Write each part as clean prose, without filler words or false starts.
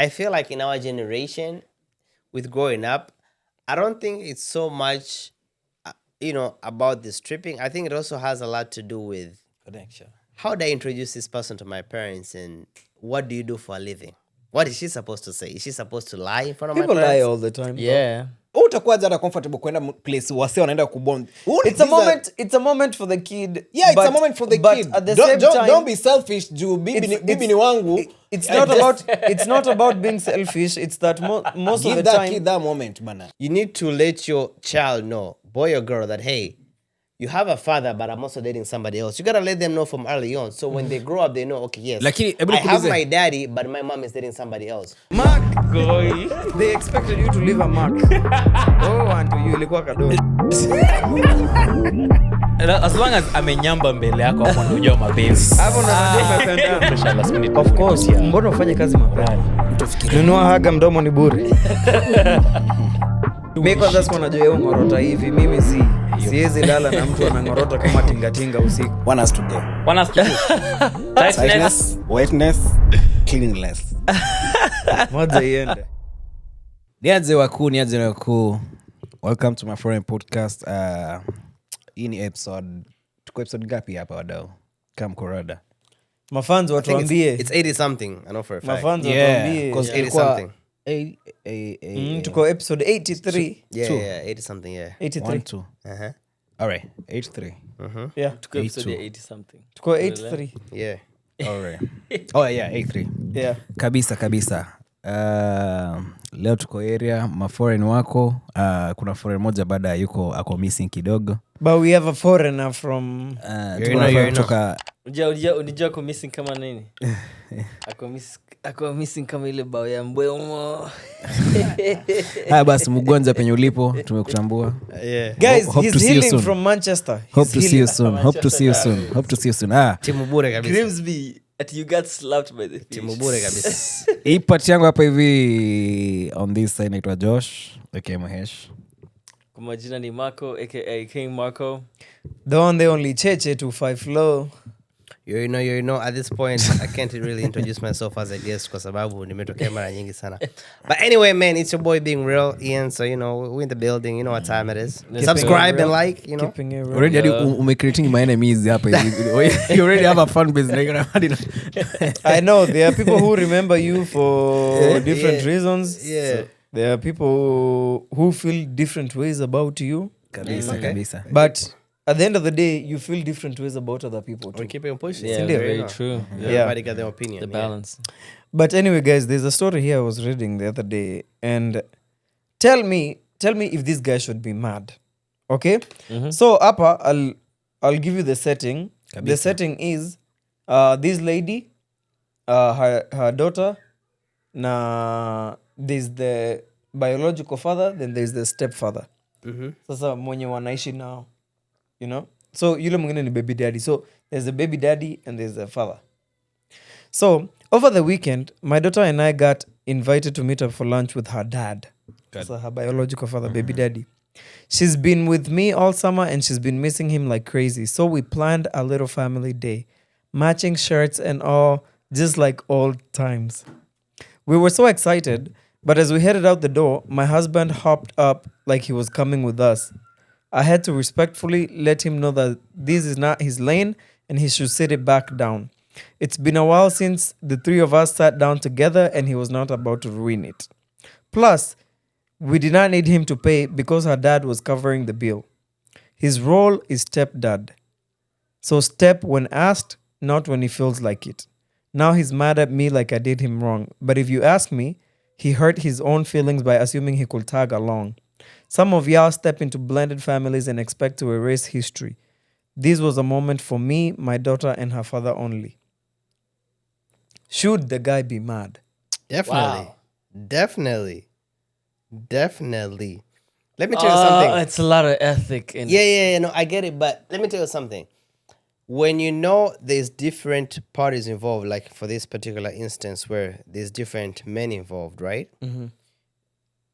I feel like in our generation, with growing up, I don't think it's so much, about the stripping. I think it also has a lot to do with Connection. how do I introduce this person to my parents and what do you do for a living? What is she supposed to say? Is she supposed to lie in front of People my parents? lie all the time. Yeah. Utakuwa hata comfortable kwenda place wase wanaenda kubond. It's a moment for the kid. Yeah, it's a moment for the kid. At the same time, don't be selfish. Bibi ni wangu. It's not about being selfish. It's that most of the Give that time kid that moment, bana. You need to let your child know, boy or girl, that hey, you have a father, but I'm also dating somebody else. You gotta let them know from early on. So when they grow up, they know, okay, yes, Lakini, I have my daddy, but my mom is dating somebody else. Mark, they expected you to leave a mark. And to you ilikuwa kadogo. As long as amenyamba mbele yako hapo ndio unajua mapenzi. Hapo ndo unajua umependa. Of course, mbona ufanye kazi mapema? Nunua haga mdomo ni bure. Mimi kwanza siko najua yeye ngorota hivi. Mimi siwezi lala na mtu anangorota kama tingatinga usiku. Want us to go. Tightness, wetness, cleanliness. Moja iende. Nianze wakuu. Welcome to MaForeign podcast. Hii ni episode. Tuko episode ngapi hapa wadau? Kama korada. Mafanzo watuambie. It's 80 something, I know for a fact. Mafanzo watuambie. Because 80 something. Tuko episode 83. Yeah, 80 something, yeah. 83. 1 2. All right, 83. Yeah. Tuko episode 80 something. Tuko 83. Yeah. All right. Oh yeah, 83. Yeah. Kabisa. Leo tuko area MaForeign wako. Kuna foreign moja baada yuko ako missing kidogo. But we have a foreigner from kutoka Unijua ko missing kama nini? Ako missing kama ile bao ya mbwemo. Haya basi mgonja penye ulipo tumekutambua. Yeah. Guys, Hope to he's see you healing soon. from Manchester. Hope to see you soon. Hope to see you soon. Timu bure kabisa. Grimsby at you got slapped by the fish. Timu bure kabisa. Hii part yangu hapa hivi on this side naitwa Josh, okay Mhesh. Kwa majina ni Marko aka Kiing Marko. The one they only Cheche 25 flow. You know, at this point, I can't really introduce myself as a guest kwa sababu nimetokea mara nyingi sana. But anyway, man, it's your boy being real, Ian. So, we're in the building. You know what time it is. Subscribe and like, Keeping it real. Already umecreating my enemies hapa hivi. You already have a fan base. I know there are people who remember you for different reasons. Yeah. So there are people who feel different ways about you. Kabisa. But at the end of the day, you feel different ways about other people too. We keep it pushing. Yeah, very true. Everybody got their opinion. The balance. But anyway, guys, there's a story here I was reading the other day, and tell me if this guy should be mad. Okay? So Appa, I'll give you the setting. The setting is this lady, her daughter, there's the biological father, then there's the stepfather. Sasa mwenye wanaishi now. You know? So yule mwingine ni baby daddy. So there's the baby daddy and there's the father. So over the weekend, my daughter and I got invited to meet up for lunch with her dad. So her biological father, baby daddy. She's been with me all summer and she's been missing him like crazy. So we planned a little family day. Matching shirts and all, just like old times. We were so excited, but as we headed out the door, my husband hopped up like he was coming with us. I had to respectfully let him know that this is not his lane and he should sit it back down. It's been a while since the three of us sat down together and he was not about to ruin it. Plus, we did not need him to pay because her dad was covering the bill. His role is stepdad. So step when asked, not when he feels like it. Now he's mad at me like I did him wrong. But if you ask me, he hurt his own feelings by assuming he could tag along. Some of y'all step into blended families and expect to erase history. This was a moment for me, my daughter, and her father only. Should the guy be mad? Definitely. Wow. Definitely. Let me tell you something. It's a lot of ethic. Yeah, no, I get it. But let me tell you something. When you know there's different parties involved, like for this particular instance where there's different men involved, right?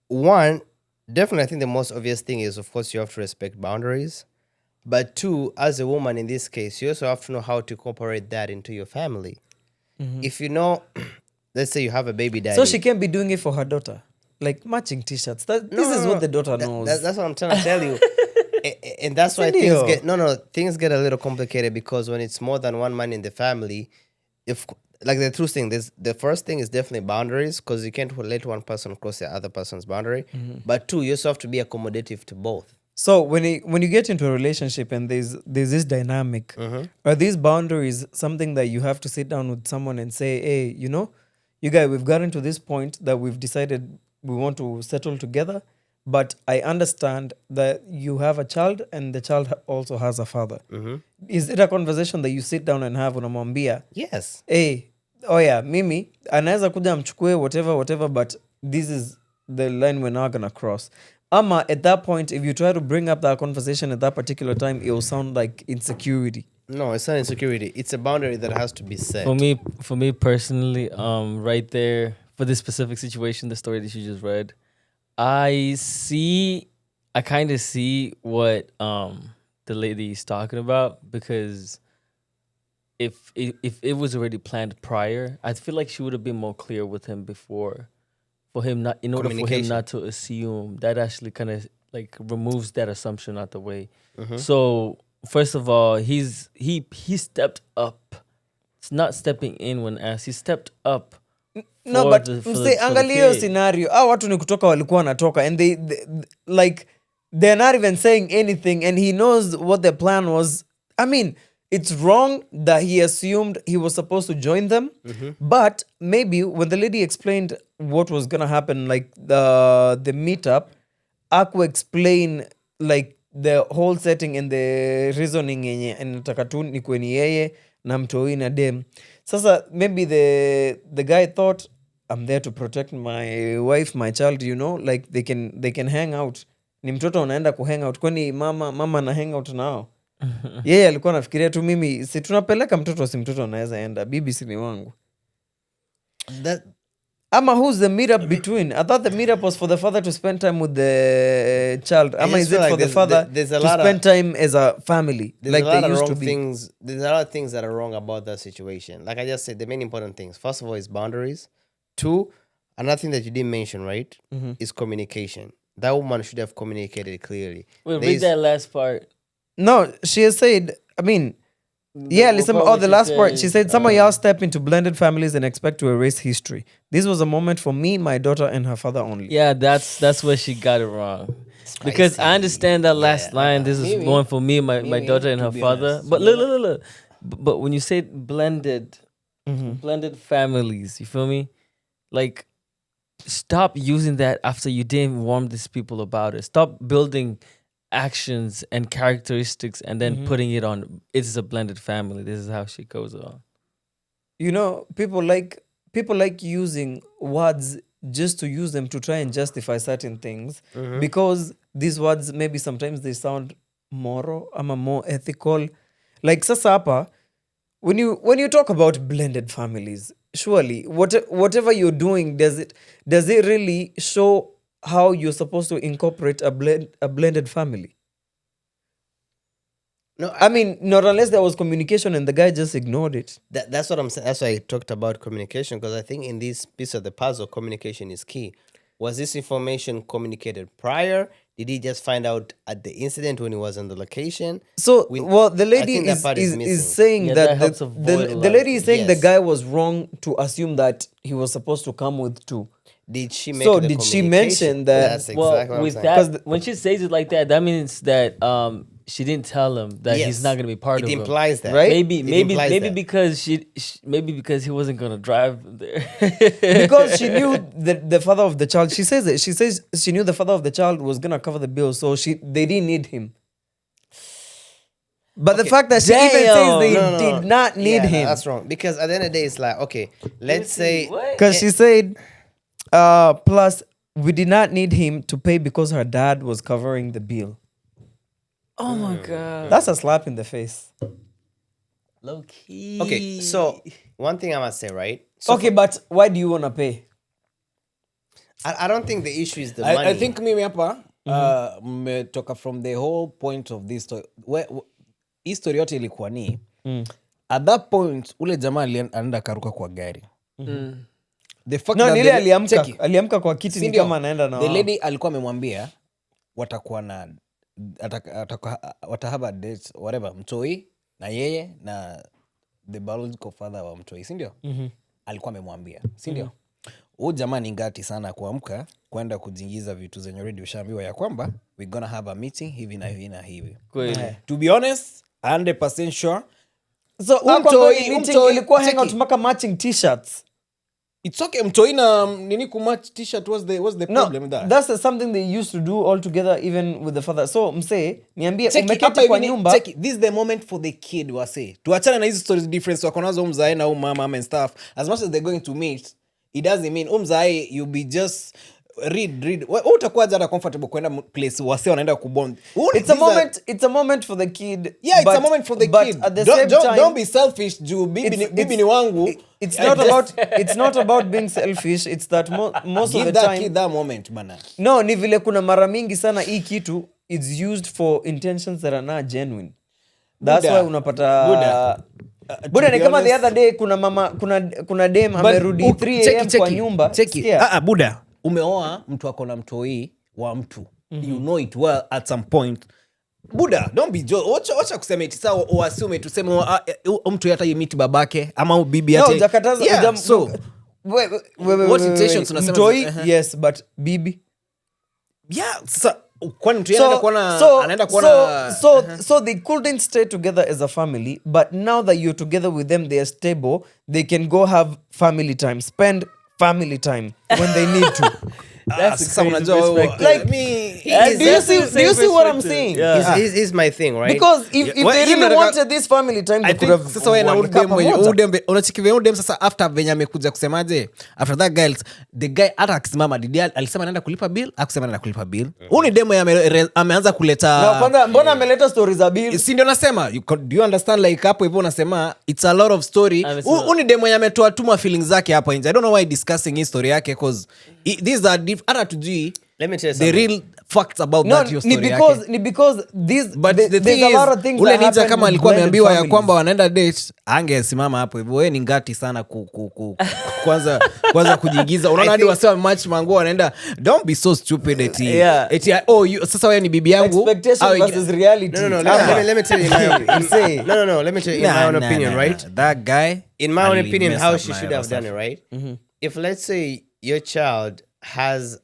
One, definitely, I think the most obvious thing is, of course, you have to respect boundaries. But two, as a woman in this case, you also have to know how to incorporate that into your family. If you know let's say you have a baby daddy. So she can't be doing it for her daughter. Like matching t-shirts. This is what the daughter knows. That's what I'm trying to tell you. And that's why things get a little complicated, because when it's more than one man in the family, if like the true thing, the first thing is definitely boundaries, because you can't let one person cross the other person's boundary. But two, you also have to be accommodative to both. So when you get into a relationship and there's this dynamic, are these boundaries something that you have to sit down with someone and say, hey, you guys, we've gotten to this point that we've decided we want to settle together, but I understand that you have a child and the child also has a father. Is it a conversation that you sit down and have unamwambia? Yes. Hey, oh yeah, mimi anaweza kuja amchukue whatever, but this is the line we're not gonna cross. Ama at that point, if you try to bring up that conversation at that particular time, it will sound like insecurity. No, it's not insecurity. It's a boundary that has to be set. For me personally, right there, for this specific situation, the story that you just read, I kind of see what the lady is talking about, because if it was already planned prior, I feel like she would have been more clear with him before, in order for him not to assume. That actually kind of like removes that assumption out the way. So first of all, he stepped up. It's not stepping in when asked. He stepped up. No, but angalia hiyo scenario. Watu ni kutoka walikuwa wanatoka, and they like they're not even saying anything, and he knows what their plan was. I mean, it's wrong that he assumed he was supposed to join them, but maybe when the lady explained what was gonna happen, like the meetup, aku explain like the whole setting and the reasoning yenye anataka tu ni kweni yeye na mtoi na dem. Sasa maybe the guy thought, I'm there to protect my wife, my child, like they can hang out. Ni mtoto unaenda kuhang out, kwani mama na hang out nao. Yeye alikuwa nafikiria tu mimi si tunapeleka mtoto, si mtoto anaweza enda, bibi si ni wangu. Ama who's the meetup between? I thought the meetup was for the father to spend time with the child. Ama is it for the father to spend time as a family? Like they used to be. There's a lot of things that are wrong about that situation. Like I just said, the main important things. First of all, is boundaries. Two, another thing that you didn't mention, right, is communication. That woman should have communicated clearly. Wait, read that last part. No, she has said, I mean, listen, the last part. She said, some of y'all step into blended families and expect to erase history. This was a moment for me, my daughter, and her father only. Yeah, that's where she got it wrong. Spicy. Because I understand that last line. This is going for me, my daughter, and her father. Honest. But look. But when you say blended families, you feel me? Like, stop using that after you didn't warn these people about it. Stop building actions and characteristics and then putting it on. It's a blended family. This is how shit goes on. People like using words just to use them to try and justify certain things, because these words maybe sometimes they sound moral, more ethical. Like sasa hapa, when you talk about blended families, surely whatever you're doing, does it really show how you're supposed to incorporate a blended family? No, I mean, not unless there was communication and the guy just ignored it. That's what I'm saying. That's why I talked about communication, because I think in this piece of the puzzle, communication is key. Was this information communicated prior? Did he just find out at the incident when he was on the location? So, the lady is saying that the lady is saying the guy was wrong to assume that he was supposed to come with two. Did she mention that? That's exactly what I'm saying. That, when she says it like that means that she didn't tell him that he's not going to be part of it. It implies that, right? Maybe because he wasn't going to drive there. Because she knew the father of the child. She says it. She says she knew the father of the child was going to cover the bill, so they didn't need him. But the fact that she even says they did not need him. No, that's wrong. Because at the end of the day, it's like, okay, let's say... Because she said, plus, we did not need him to pay because her dad was covering the bill. Oh my God. That's a slap in the face. Low key. Okay, so one thing I must say, right? But why do you want to pay? I don't think the issue is the money. I think mimi hapa mmetoka from the whole point of this story. History yote ilikuwa ni at that point ule jamaa alienda karuka kwa gari. the fact No, that nile the- cheki. aliamka kwa kiti ni Sindio? kama anaenda na The wao. lady alikuwa amemwambia watakuwa na watahava date whatever mtoi na yeye na the biological father wa mtoi, si ndio? Alikuwa amemwambia, si ndio? Huyu jamaa ni ngati sana kuamka kwenda kujiingiza vitu zenye already ushaambiwa ya kwamba we gonna have a meeting hivi na hivi na hivi. Kweli. To be honest, 100% sure. So hapo Umtoi- meeting umtoi- ilikuwa cheki. hangout mpaka matching t-shirts. It's okay, mtoi na nini kumatch t-shirt, what's the No, problem with that? that's something they used to do all together even with the father. So msee, niambie Cheki, hapa umeketi kwa hivi ni- nyumba. cheki, this is the moment for the kid wase. Tuachane na hizi stories difference wako nazo umzae na mama and stuff. As much as they're going to meet, it doesn't mean umzae you'll be just read. Wewe utakuwa hata comfortable kwenda place wase wanaenda kubond. It's a moment for the kid. Yeah, it's a but- moment for the but kid. at the same time, Don't be selfish juu bibi ni wangu. it's not about being selfish. It's that most of Give the that time kid that moment bana. no, ni vile kuna mara mingi sana hii kitu it's used for intentions that are not genuine. That's Buddha. why unapata Buddha. Buddha ni be kama the honest- other day kuna mama kuna dem amerudi 3 am kwa nyumba. Sikia. Buddha, umeoa mtu ako na mtoi wa mtu. You know it well at some point. Buddha, don't be wacha kusema eti sawa uassume tuseme mtu hata yemiti babake ama bibi No, hata. hujakataza- Yeah, hujam- so what intentions unasema? Mtoi, yes, but bibi. yeah, sasa kwani mtu anaenda kuona anaenda kuona So they couldn't stay together as a family, but now that you're together with them, they are stable. They can go have family time, spend family time when they need to. That's a sasa crazy unajua perspective. like me That's do you the see same what I'm perspective. saying? Yeah. Is my thing, right? Because if Well, they hii really nataka- wanted this family time, they I could think have sasa wewe na walikaa pamoja. unachikivia udem sasa after venye amekuja kusemaje after that guy the guy hata akisimama didi alisema anaenda kulipa bill akusema anaenda kulipa bill huyu ni demo ameanza Na kuleta kwanza mbona ameleta stories za bill? si ndio nasema do you understand like hapo hivyo unasema it's a lot of story Amesema- huyu ni demo ametoa tuma feelings zake hapo nje I don't know why discussing his story yake cause these are hata tujui Let me tell you the something. real facts about No, that your ni story yake ni because these but the there's thing a lot of is things ule that ninja happen kama with alikuwa blended ameambiwa ya families. kwamba wanaenda date angesimama hapo hivyo wewe ni ngati sana kwanza kujiingiza unaona hadi wasewa match manguo wanaenda don't be so stupid eti Yeah. eti sasa wewe ni bibi yangu Expectation au versus reality. No. Let me tell you Say. Let me tell you in my own opinion, right? that guy In my own ali opinion, mess how up she my should have stuff. done it, right? If let's say your child has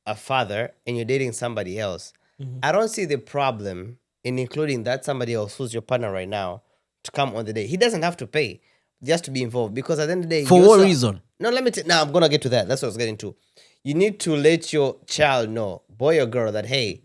a father and you're dating somebody else, I don't see the problem in including that somebody else who's your partner right now to come on the day. He doesn't have to pay just to be involved because at the end of the day, For you what also- reason? No, let me. Now I'm gonna get to that. That's what I was getting to. You need to let your child know, boy or girl, that hey,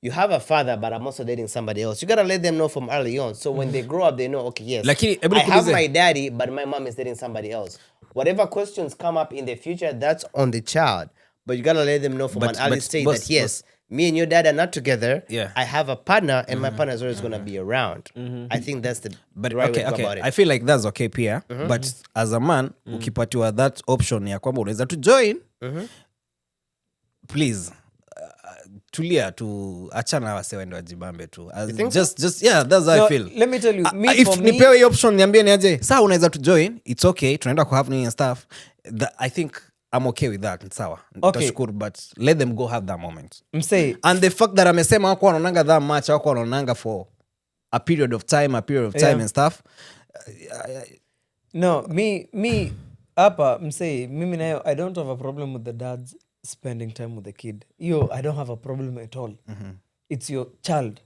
you have a father, but I'm also dating somebody else. You gotta let them know from early on, so when they grow up, they know, okay, yes, Lakini, hebu I have nikuulize. my daddy, but my mom is dating somebody else. Whatever questions come up in the future, that's on the child. But you gotta let them know from an early stage that yes, me and your dad are not together. Yeah. I have a partner, and my partner is always gonna be around. I think that's the But right okay, way to go about I it. feel like that's okay pia but as a man ukipatiwa that option ya kwamba unaweza tu join please tulia tu achana wase wende wajibambe tu just yeah that's how No, I feel let me tell you, if for me, nipewe hiyo option niambie niaje saa unaweza tu join it's okay tunaenda ku have nini and stuff I think I'm okay with that sawa Okay. tashukuru but let them go have that moment msee, and the fact that amesema wako wanaonanga that much wako wanaonanga for a period of time Yeah. and stuff no, me hapa msee, mimi nayo I don't have a problem with the dads spending time with the kid. I don't have a problem at all. It's your child.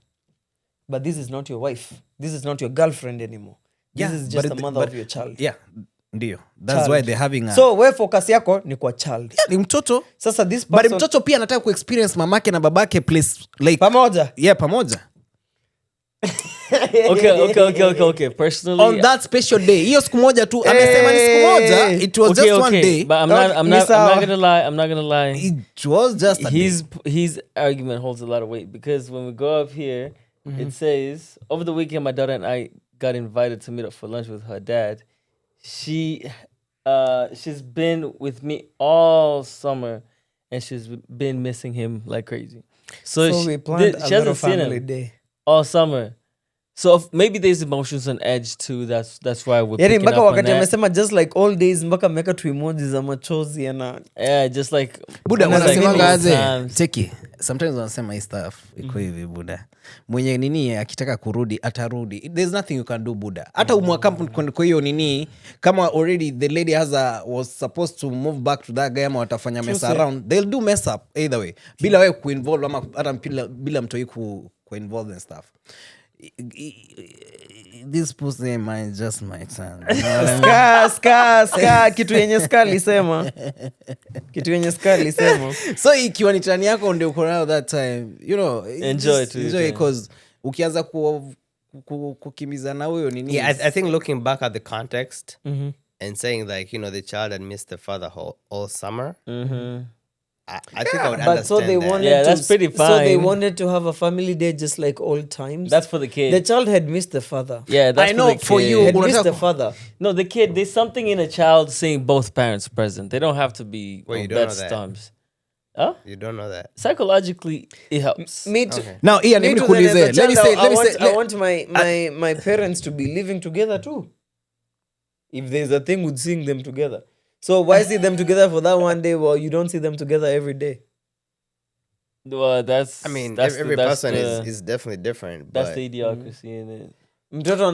But this is not your wife. This is not your girlfriend anymore. This is just the mother of your child. Yeah, ndio that's Child. why they're having a So we focus yako ni kwa child. ni mtoto Sasa this but person mtoto pia anataka kuexperience mamake na babake place like pamoja. yeah pamoja Okay. Personally, on that special day hiyo siku moja tu amesema ni siku moja it was just one day But I'm Okay, not gonna lie. I'm not gonna lie. it was just a day. His argument holds a lot of weight because when we go up here, it says over the weekend my daughter and I got invited to meet up for lunch with her dad. She's been with me all summer, and she's been missing him like crazy. So So we planned a she little hasn't seen family him day. all summer. So maybe there's emotions on edge too. That's why we're yani picking mpaka up on wakati that. amesema just like all days mpaka ameweka tu emoji za machozi ana Yeah, just like buda almost like wanasemanga aje times. cheki sometimes wanasema hii stuff iko hivi buda mwenye nini akitaka kurudi atarudi there's nothing you can do buda hata umwaka kwa hiyo nini kama already the lady was supposed to move back to that guy ama watafanya mess around they'll do mess up either way bila wewe kuinvolve ama hata bila mtoi kuinvolve and stuff. This pussy mine just my son. ska kitu yenye ska lisema So ikiwa ni tani yako ndio uko nayo that time Enjoy because ukianza kukimbiza na huyo nini. Yeah, I think looking back at the context and saying like the child had missed the father all summer. I think I would but understand so they that. wanted that's pretty fine. so they wanted to have a family day just like old times. That's for the kid. The child had missed the father. Yeah, that's I know the for kid. you. Had missed the father. No, the kid. There's something in a child seeing both parents present. They don't have to be Wait, you on don't bad know that? stumps. Huh? You don't know that. Psychologically, it helps. Me too. Okay. Now Ian, let me too, then as a let me child, say I want my parents to be living together too. If there's a thing with seeing them together. So why see them together for that one day while you don't see them together every day? Well, that's. I mean, that's every that's person the, is definitely different. That's But the idiocracy in it. Mtoto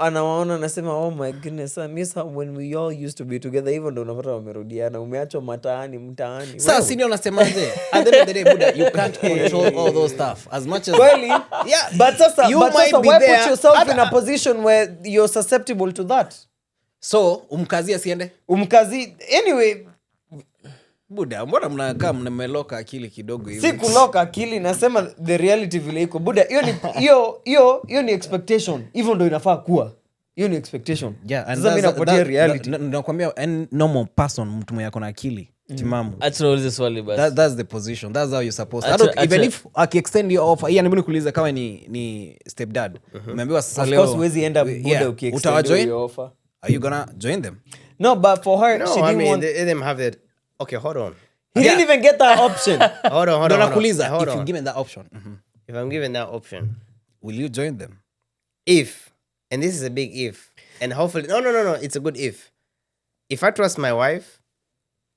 anawaona anasema oh my goodness I miss how when we all used to be together even ndo unapata wamerudiana umeachwa mtaani sasa sini unasemaje at the end of the day buda you can't control all those stuff as much as kweli yeah but sasa be why there. put yourself in a position where you're susceptible to that so umkazi asiende umkazi anyway buda mbona mnakaa mmeloka akili kidogo hivi si kuloka akili nasema the reality vile iko buda hiyo ni expectation hivyo ndo inafaa kuwa hiyo ni expectation sasa mimi nakupatia reality nakwambia any normal person mtu mwenye ako na akili timamu Atunauliza swali basi. that's the position that's how you're supposed to even if akiextend your offer yeah nimeona kuuliza kama ni stepdad umeambiwa sasa of leo course huwezi enda buda ukiextend your offer are you gonna join them no but for her no, she I didn't mean want them have that. Okay, hold on. he didn't even get that option Hold on. ndo nakuuliza Hold if on. you given that option If I'm given that option, will you join them if, and this is a big if, and hopefully, no, it's a good if I trust my wife,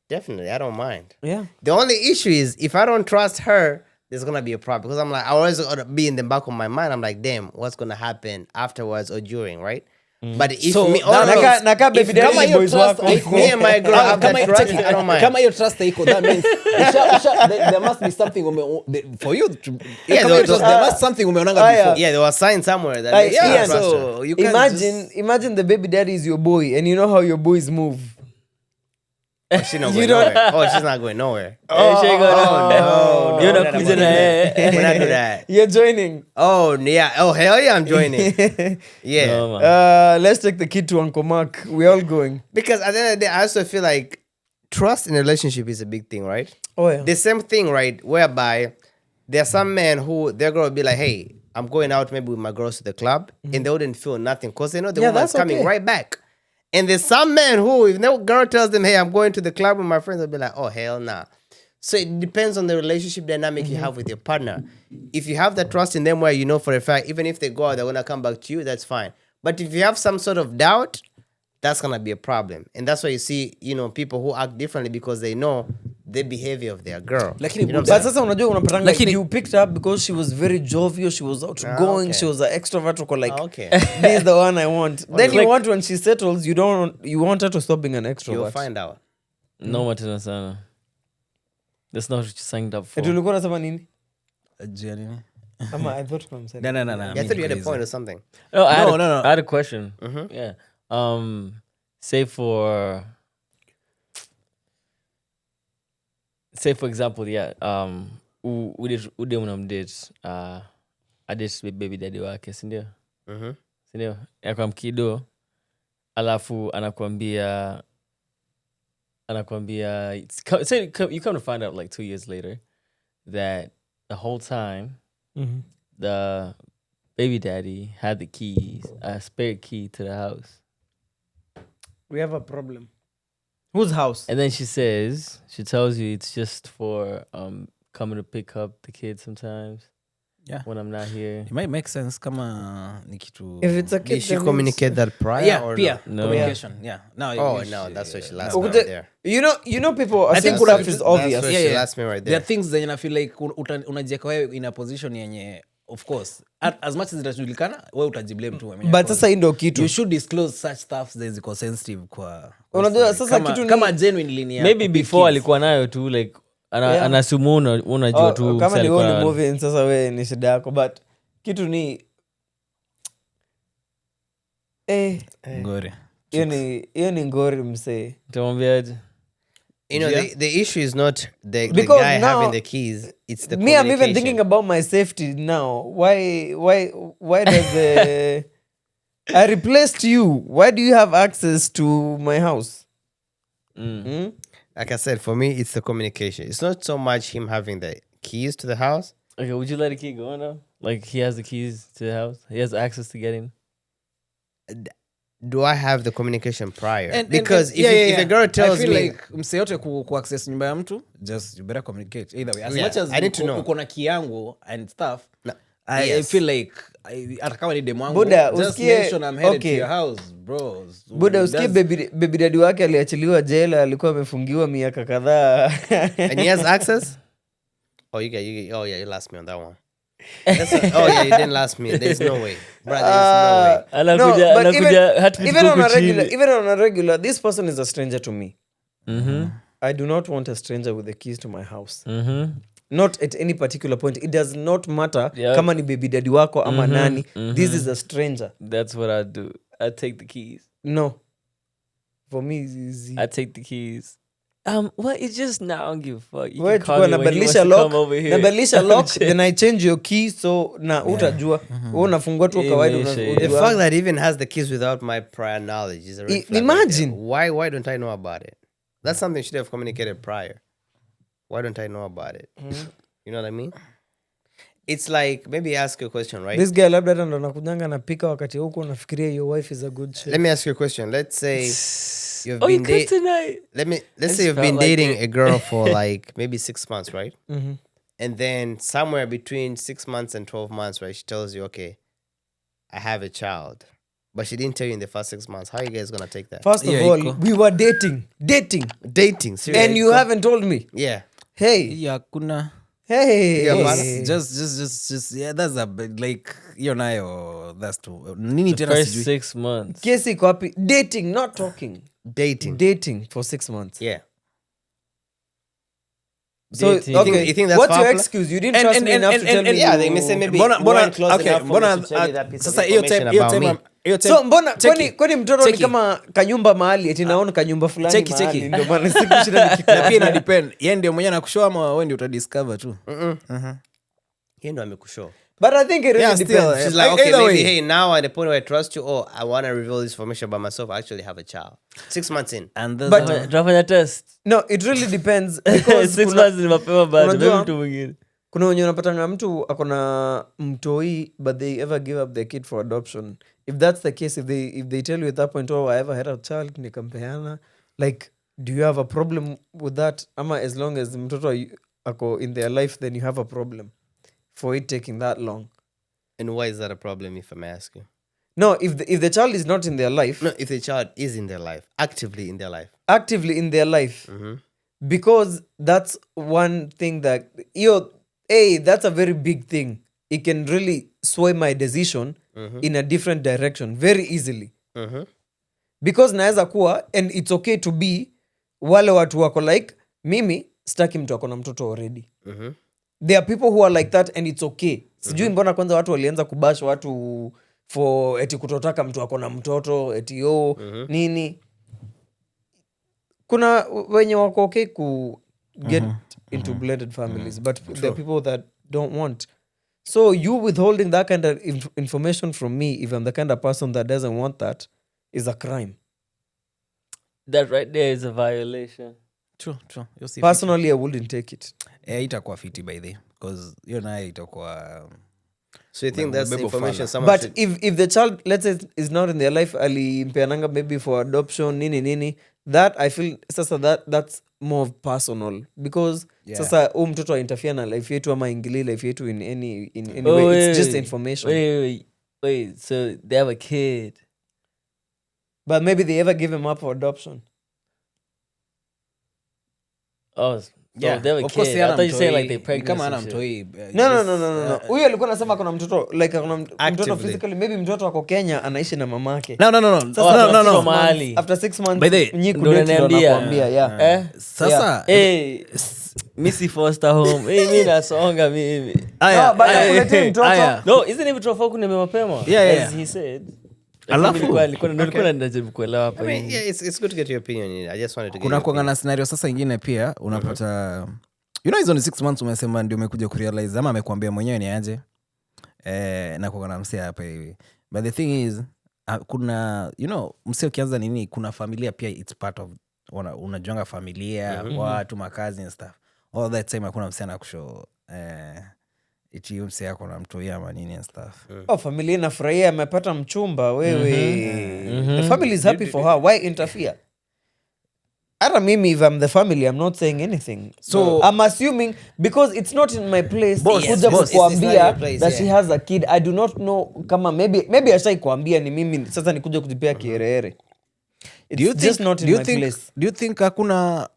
definitely, I don't mind. yeah The only issue is if I don't trust her, there's gonna be a problem because I'm like, I always gonna be in the back of my mind. I'm like, damn, what's gonna happen afterwards or during, right? But if So, me, naka baby daddy kama hiyo boys trust wako haiko- me and my girl have Kama- that trust, cheki, I don't mind. kama hiyo trust haiko, that means there must be something for you to Yeah, kama hiyo there- trust, there must something umeonanga Ah, yeah. before. Yeah, there was sign somewhere that Like, yeah, Ian, trust her. So you can't imagine the baby daddy is your boy and you know how your boys move Oh, she's not You going don't- nowhere. Oh, she's not going nowhere. Oh, no, You're no, not no, quizzing no. her. We're not do that. you're joining Oh yeah. Oh hell yeah, I'm joining. Yeah. No, man. let's take the kid to Uncle Mark we're all going Because at the end of the day, I also feel like trust in a relationship is a big thing, right? oh yeah The same thing, right? Whereby there are some men who their girl will be like, hey, I'm going out maybe with my girls to the club, and they wouldn't feel nothing because they know the Yeah, woman's that's coming okay. right back. And there's some men who, if no girl tells them, hey, I'm going to the club with my friends, they'll be like, oh, hell nah. So it depends on the relationship dynamic you have with your partner. If you have that trust in them where you know for a fact, even if they go out, they're going to come back to you, that's fine. But if you have some sort of doubt, that's going to be a problem. And that's why you see, people who act differently because they know the behavior of their girl. Lakini You know what but I'm saying? sasa unajua unapatanga Lakini- you picked up because she was very jovial she was outgoing okay. she was an extrovert uko like Okay. this is the one I want then you Like- want when she settles you want her to stop being an extrovert You'll find out. No tena sana. That's not what you signed up for. eti ulikuwa unasema nini Jia nini? ama I thought I'm saying No. Yeah, I thought you had a point or something. No, No. I had a question. Yeah. Say for example, yeah. Ude unamdate adate baby daddy wake, si ndio? Si ndio? Yako mkido alafu anakuambia say you come to find out like 2 years later that the whole time the baby daddy had the keys, a spare key to the house. we have a problem whose house And then she tells you it's just for coming to pick up the kids sometimes. Yeah. when I'm not here. It might make sense kama ni kitu If it's a Did kid, she then communicate that prior yeah, or peer no? communication. Yeah. No, Oh no, that's what she last it's- me right there. you know people I assume think stuff kuna- is obvious. That's where she last me right There are there. things zenye na feel like unajieka wewe in a position yenye of course as much as itajulikana wewe utajiblame tu wewe. But sasa hii ndio kitu. You should disclose such stuff that ziko sensitive kwa Unajua sasa kitu ni kama genuinely ni ya Maybe kupick before kids. alikuwa nayo tu like Yeah. anasumu unajua tu kama si ni alikuwa wewe na- ni movie sasa wewe ni shida yako but kitu ni Ngori. hiyo ni ngori msee. Utamwambiaje? You know, the issue is not the Because guy now- having the keys. It's the Me, I'm even communication. thinking about my safety now. Why does the I replaced you? Why do you have access to my house? Hmm? Like I said, for me, it's the communication. It's not so much him having the keys to the house. Okay, would you let it keep going now? Like he has the keys to the house. He has access to get in. Do I have the communication prior? And- Because and- if a girl tells I feel me, like mse yote ku access nyumba ya mtu just you better communicate either way as Yeah, much as I need to know. uko na kiangu and stuff No, I yes. feel like hata kama ni demu wangu Buda, just usikie- mention I'm headed okay. to your house bro. Buda, usikie baby daddy wake aliachiliwa jela, alikuwa amefungiwa miaka kadhaa. and he has access. Oh, oh yeah, you lost me on that one. Oh yeah, you didn't last me. There's no way, brother. There's no way. Anakuja but anakuja hata even on a kuku regular, chini. even on a regular, this person is a stranger to me. Mhm. I do not want a stranger with the keys to my house. Mhm. Not at any particular point. It does not matter Yeah. kama ni baby daddy wako ama nani. This is a stranger. That's what I do. I take the keys. No. For me, it's easy. I take the keys. Well, it's just now. I don't give a fuck. You Wewe can call chukua me when you want nabadilisha to lock, come over here. nabadilisha lock, then I change your key, so na utajua. Wewe unafungua tu kawaida. Imeisha, The unajua. fact that he even has the keys without my prior knowledge is a red flag. Imagine. Right there. Why don't I know about it? That's something should have communicated prior. Why don't I know about it? You know what I mean? It's like maybe ask you a question, right? This guy labda hata ndo anakujanga napika wakati huko unafikiria your wife is a good chef. Let me ask you a question. Let's say you've Oh, you been cooked tonight. let's say you've felt been like dating it. a girl for like maybe 6 months, right? Mhm. And then somewhere between 6 months and 12 months, right, she tells you, okay, I have a child. But she didn't tell you in the first 6 months. How are you guys gonna take that? First of Yeah, all, iko. we were dating. Dating, seriously. And you haven't told me. Yeah. Hey. yeah kuna Hey. Yeah, Yes, just yeah that's a bit like hiyo nayo that's too nini tena First sijui 6 months. Kesi iko wapi? Dating, not talking. Dating. Dating for 6 months. Yeah. So, Dating. okay. You think that's What's your popular? excuse? You didn't trust me enough to tell me. Yeah, they may say maybe Mbona- you mbona- weren't close okay, enough for mbona- me to tell you that piece of sasa hiyo information time about me. So mbona Cheki. kwani mtoto ni Cheki. kama kanyumba mahali ati naona kanyumba fulani Cheki, mahali cheki. ndio maana sikushinda na nikikata. pia ina depend yeye ndio mwenyewe anakushow ama wewe ndio utadiscover tu Yeye ndo amekushow. But I think it really Yeah, still, depends. yeah. She's like, okay, Either maybe, way. hey, now at the point where I trust you, oh, I want to reveal this information about myself. I actually have a child. 6 months in. and there's But- a- Tunafanya test. No, it really depends because 6 kuna, months ni mapema bado. unajua- Maybe mtu mwingine. kuna wenye unapatanga mtu akona mtoi but they ever give up their kid for adoption. If that's the case, if they tell you at that point, oh, I ever had a child nikampeana, like, do you have a problem with that? Ama as long as mtoto ako in their life, then you have a problem for it taking that long. And why is that a problem, if I may ask you? No, if the child is not in their life, No, if the child is in their life, actively in their life. actively in their life, because that's one thing that that's a very big thing. It can really sway my decision in a different direction very easily. Because naweza kuwa, and it's okay to be wale watu wako like mimi staki mtu ako na mtoto already. There are people who are like that and it's okay. Sijui mbona kwanza watu walianza kubash watu for eti kutotaka mtu ako na mtoto eti nini. Kuna wenye wako okay ku get into blended families, but there are people that don't want. So you withholding that kind of information from me, if I'm the kind of person that doesn't want that, is a crime. That right there is a violation. true hiyo si Personally, I wouldn't take it. itakuwa fiti by the because hiyo nayo itakuwa So you think that's the Bebo information fala. someone But should... if the child, let's say, is not in their life, alimpeananga maybe for adoption, nini, that I feel sasa that's more personal because sasa huyu mtoto ainterfere na life yetu ama ingilie life yetu in any way. It's just information. Wait, so they have a kid, But maybe they ever give him up for adoption. oh, so Yeah, they have a of course, kid. I thought you said like they pregnant kama and ana shit. mtoi No. Huyu alikuwa anasema kuna mtoto like kuna mtoto Actively. physically, maybe mtoto wako Kenya anaishi na mamake. no no. Mahali. After 6 months By the- nyi ndo kudate ndo unaniambia. nakwambia, yeah. sasa Hey, Missy Foster home. Hey, mi nasonga mimi. No, but akuletee mtoto. No, isn't it mtoto kuneme mapema? Yeah. As he said. Alafu- Nilikuwa najaribu kuelewa hapa. I mean, yeah, it's good to get your opinion in it. I just wanted to get kuna your kuanga na scenario sasa ingine pia unapata you know hizo ni 6 months umesema ndio umekuja kurealize ama amekuambia mwenyewe ni aje na kuanga na msee hapa hivi but the thing is kuna you know msee ukianza nini kuna familia pia it's part of unajuanga familia watu makazi and stuff all that time hakuna msee anakushow iti msee yako na mtu ama nini and stuff Familia inafurahia amepata mchumba wewe. The family is happy for her. Why interfere? Hata mimi if I'm the family I'm not saying anything. So- I'm assuming because it's not in my place Boss, kuja boss, it's not kukuambia your place, that yeah. she has a kid. I do not know kama maybe ashai kuambia ni mimi sasa nikuja kujipea kiherehere. It's just not in my place. Do you think hakuna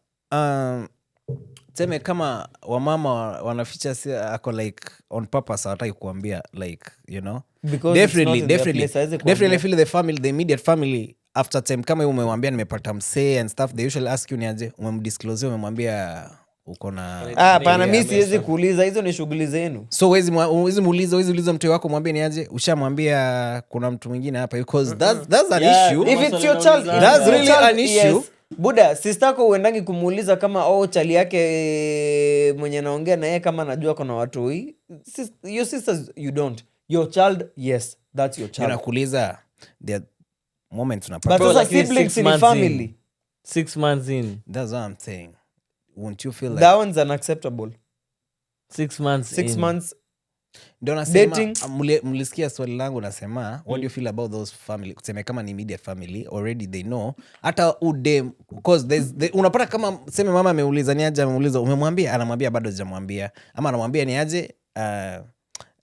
seme kama wamama wanaficha si ako like on purpose hawataki kuambia like you know Because it's not in their place, hawezi kuambia. definitely feel the family the immediate family after time kama umemwambia nimepata msee and stuff they usually ask you niaje umemdisclose umemwambia uko na Pana mimi siwezi kuuliza, hizo ni shughuli zenu. so wezi muuliza mtu wako mwambie niaje ushamwambia kuna mtu mwingine hapa because that's an issue If it's your child, That's really an issue. Yes. Buda, sistako uendangi kumuuliza kama chali yake mwenye naongea na yeye kama anajua kuna watu hii. Your sisters you don't. Your child, yes, that's your child. nakuuliza the moment But unapata Bro, sasa like it's siblings 6 in months family. in. 6 months in. that's what I'm saying won't you feel like That one's unacceptable. 6 months 6 in. months. ndio nasema Dating. mlisikia swali langu nasema what do you feel about those family kuseme kama ni immediate family already they know hata udem because unapata kama seme mama ameuliza ni aje ameuliza umemwambia anamwambia bado sijamwambia ama anamwambia ni aje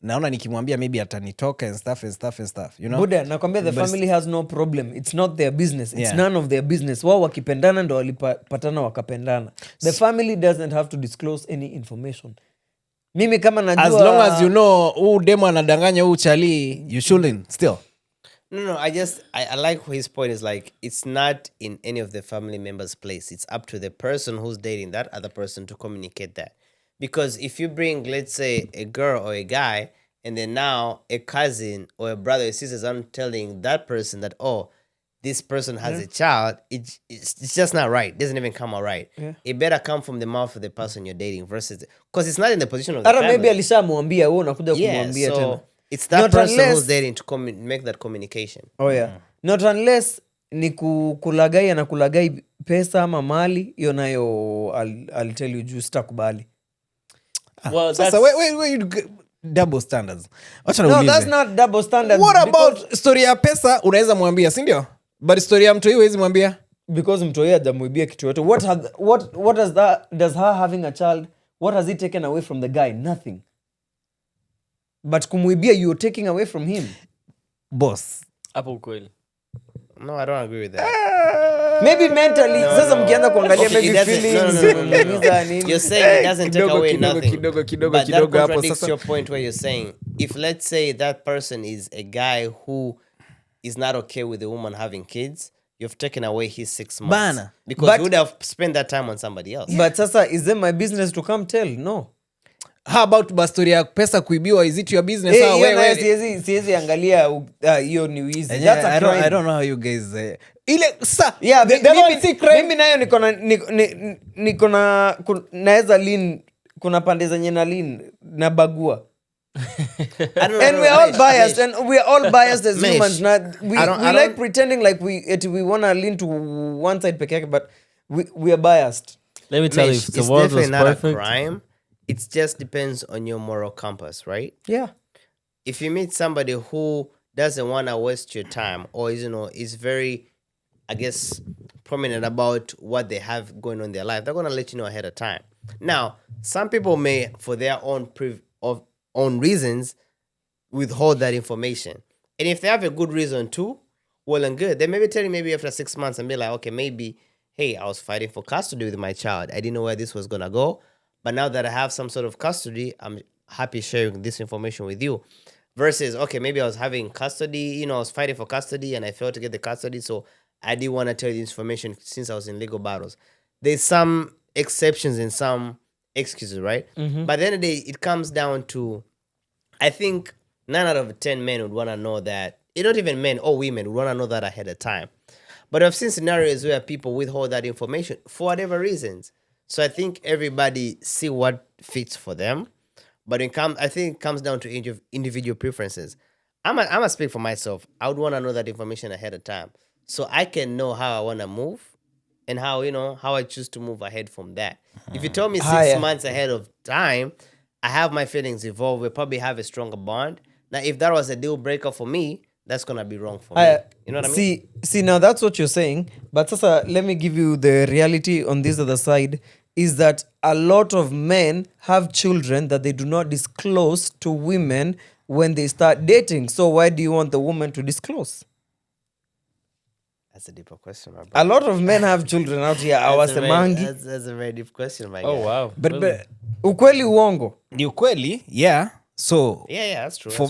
naona nikimwambia maybe atanitoka and stuff you know Buda, nakwambia the But family has no problem. It's not their business. It's Yeah. none of their business. Wao wakipendana ndo walipatana wakapendana. The family doesn't have to disclose any information. Mimi kama najua as long as you know huu demo anadanganya huu chali you shouldn't still No, I like his point is like, it's not in any of the family members' place. It's up to the person who's dating that other person to communicate that. Because if you bring, let's say, a girl or a guy, and then now a cousin or a brother or sisters aren't telling that person that, this person has a child, it's just not right. It doesn't even come out right. Yeah. It better come from the mouth of the person you're dating versus... Because it's not in the position of the hata family. maybe alishamwambia wewe unakuja Yeah, kumwambia so tena. it's that Not person unless- who's dating to make that communication. Not unless ni kulagai anakulagai pesa ama mali, hiyo nayo I'll tell you juu sitakubali. Well, sasa that's- where you double standards wacha No, naulize. that's not double standards. What about story ya pesa unaweza mwambia si ndio but story ya mtu hiyo huwezi mwambia Because mtoi hajamuibia kitu yote. What does her having a child, what has he taken away from the guy? Nothing. But kumuibia, you're taking away from him. boss hapo ukweli. No, I don't agree with that. Maybe mentally. Sasa mkianza kuangalia Okay, it maybe doesn't- feelings. no. kuumiza nini. You're saying it doesn't take away nothing. kidogo But that hapo contradicts sasa your point where you're saying, if let's say that person is a guy who is not okay with the woman having kids, you've taken away his 6 months. Bana. Because But- you would have spent that time on somebody else. But sasa, is it my business to come tell? No. how about story ya pesa kuibiwa is it your business Eh, Ah, hiyo nayo wewe siwezi angalia hiyo ni wizi. Yeah, That's a I crime. don't know how you guys ile sa Yeah, the mimi nayo niko na naweza lean, kuna pande zenye na lean na bagua. I don't know, And we're all biased, and we're all biased as Mhesh, humans. Na, we I don't- like pretending like we want to lean to one side peke yake, but we are biased. Let me tell you, Mhesh, if the it's world was definitely not a perfect, crime. It just depends on your moral compass, right? Yeah. If you meet somebody who doesn't want to waste your time or is very, I guess, prominent about what they have going on in their life, they're gonna let you know ahead of time. Now, some people may, for their own reasons, withhold that information. And if they have a good reason too, well and good. They may be telling maybe after 6 months and be like, okay, maybe, hey, I was fighting for custody with my child. I didn't know where this was gonna go. But now that I have some sort of custody, I'm happy sharing this information with you. Versus, okay, maybe I was having custody, I was fighting for custody and I failed to get the custody. So I didn't want to tell you the information since I was in legal battles. There's some exceptions and some excuses, right? But at the end of the day, it comes down to, I think 9 out of 10 men would want to know that, not even men or women would want to know that ahead of time. But I've seen scenarios where people withhold that information for whatever reasons. So I think everybody see what fits for them. But I think it comes down to individual preferences. I'm gonna speak for myself. I would want to know that information ahead of time, so I can know how I want to move, and how I choose to move ahead from that. If you told me 6 months ahead of time, I have my feelings involved. We probably have a stronger bond. Now, if that was a deal breaker for me, that's gonna be wrong for me. You know what I mean? See, now that's what you're saying. But sasa, let me give you the reality on this other side. Is that a lot of men have children that they do not disclose to women when they start dating. So why do you want the woman to disclose? That's a deeper question, my A lot of men have children out here. Awasemangi. That's a very deep question, my Oh guy. wow. But Ukweli uongo. ni ukweli, yeah. So Yeah, that's true. for